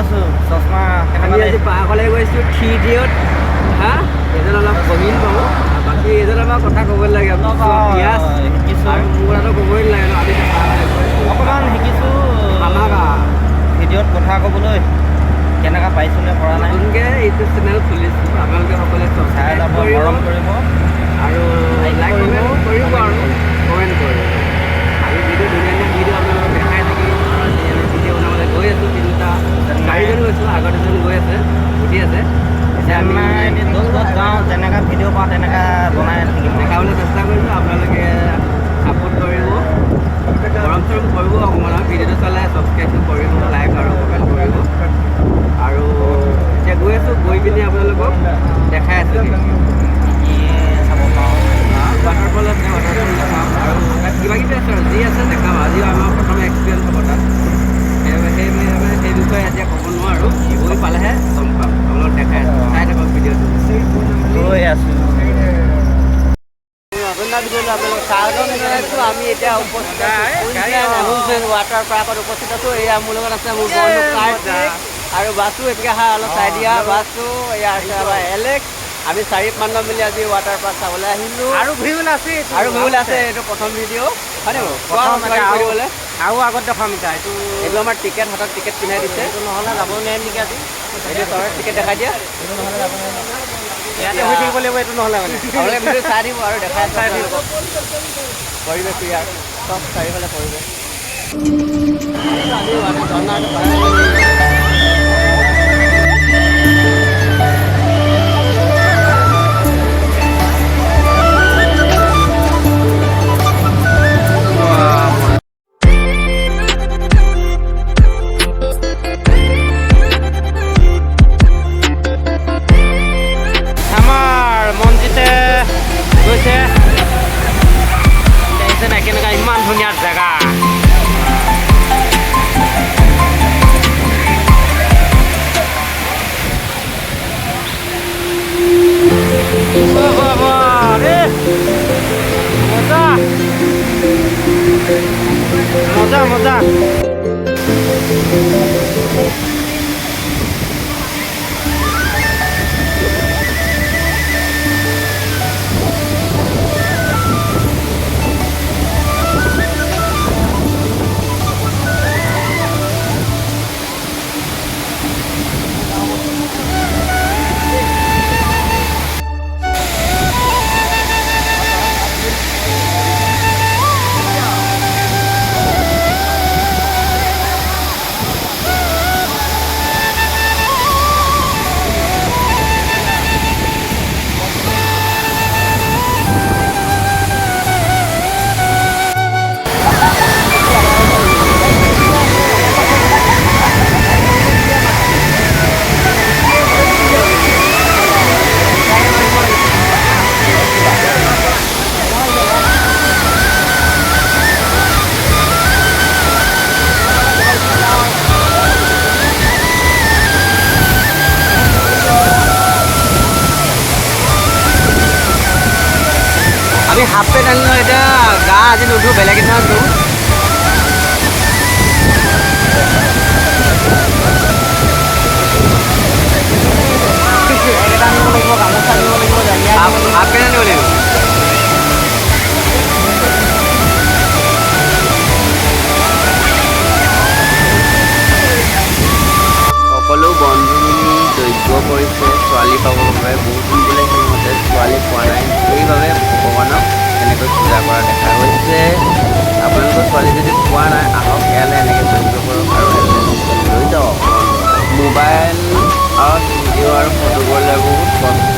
আছো চশমা আমি আজি পাহাৰলৈ গৈছোঁ 3Dত হা এজন অলপ গহীন পাব বাকী এজন আমাৰ কথা ক'ব লাগে পিঁয়াজ শিকিছোঁ আৰু মোৰ আৰু ক'বই নালাগে ন আমি পাহাৰলৈ গৈছোঁ অকণমান শিকিছোঁ আমাক ভিডিঅ'ত কথা ক'বলৈ কেনেকুৱা পাইছোঁ নে পৰা নাই নতুনকৈ ইউটিউব চেনেল খুলিছোঁ আপোনালোকে সকলোৱে চাই যাব মৰম কৰিব আৰু লাইক কৰিব আৰু কমেণ্ট কৰিব আমি ভিডিঅ' ধুনীয়া ধুনীয়া ভিডিঅ' আপোনালোকক দেখাই থাকিম আজি আমি ভিডিঅ' বনাবলৈ গৈ আছোঁ তিনিটা চাৰিজন গৈছোঁ আগত এজন গৈ আছে উঠি আছে এতিয়া আমি য'ত যাওঁ যেনেকুৱা ভিডিঅ' পাওঁ তেনেকুৱা বনাই থাকিম দেখাবলৈ চেষ্টা কৰিছোঁ আপোনালোকে ছাপোৰ্ট কৰিব গৰম চৰম কৰিব অকণমান আৰু ভিডিঅ'টো চালে ছাবস্ক্ৰাইবটো কৰিব লাইক আৰু কমেণ্ট কৰিব আৰু এতিয়া গৈ আছোঁ গৈ পিনি আপোনালোকক দেখাই আছোঁ কি চাব পাওঁ ৱাটাৰফল আছে ৱাটাৰফল দেখাম আৰু কিবা কিবি আছে আৰু যি আছে দেখাম আজিও আমাৰ প্ৰথম এক্সপিৰিয়েঞ্চ হ'ব তাত সেই বিষয়ে এতিয়া ক'ব নোৱাৰোঁ গৈ পালেহে গম পাম আপোনালোক দেখাই আছোঁ চাই থাকক ভিডিঅ'টো গৈ আছোঁ আমি এতিয়া উপস্থিত ৱাটাৰ পাৰ্কত উপস্থিত আছোঁ এয়া মোৰ লগত আছে মোৰ বন্ধু আৰু বাছো এতিয়া অহা অলপ চাই দিয়া বাছটো এয়া আছে আমাৰ এলেক্স আমি 4 মিলি আজি ৱাটাৰ পাৰ্ক চাবলৈ আহিলোঁ আৰু ভিউল আছে এইটো প্ৰথম ভিডিঅ' হয়নে কৰিবলৈ আৰু আগত দেখাম এইটো আমাৰ টিকেট হাতত টিকেট পিন্ধাই দিছে এইটো নহ'লে যাব নোৱাৰিম নেকি আজি এইটো তলৰ টিকেট দেখাই দিয়া ইয়াতে হৈ থাকিব লাগিব এইটো নহ'লে মানে আপোনালোকে ভিডিঅ' চাই দিব আৰু দেখাই দিব পৰিৱেশ ইয়াৰ চব চাৰিওফালে পৰিৱেশ কেনেকুৱা ইমান ধুনীয়া জেগা মজা মজা আমি হাফ পেণ্ট আনিলোঁ এতিয়া গা আজি নুধো বেলেগ এটা আছোঁ হাফ পেণ্ট আনিব লাগিব সকলো বন্ধু মিলি যজ্ঞ কৰিছে ছোৱালী পাবৰ বাবে বহুত দিন বোলে সিহঁতে ছোৱালী পোৱা নাই সেইবাবে ভগৱানক এনেকৈ পূজা কৰা দেখা গৈছে আপোনালোকৰ ছোৱালী যদি পোৱা নাই আহক ইয়ালৈ এনেকৈ যজ্ঞ কৰক আৰু লৈ যাওক মোবাইল আৰু ভিডিঅ' আৰু ফটোবোৰলৈ বহুত কষ্ট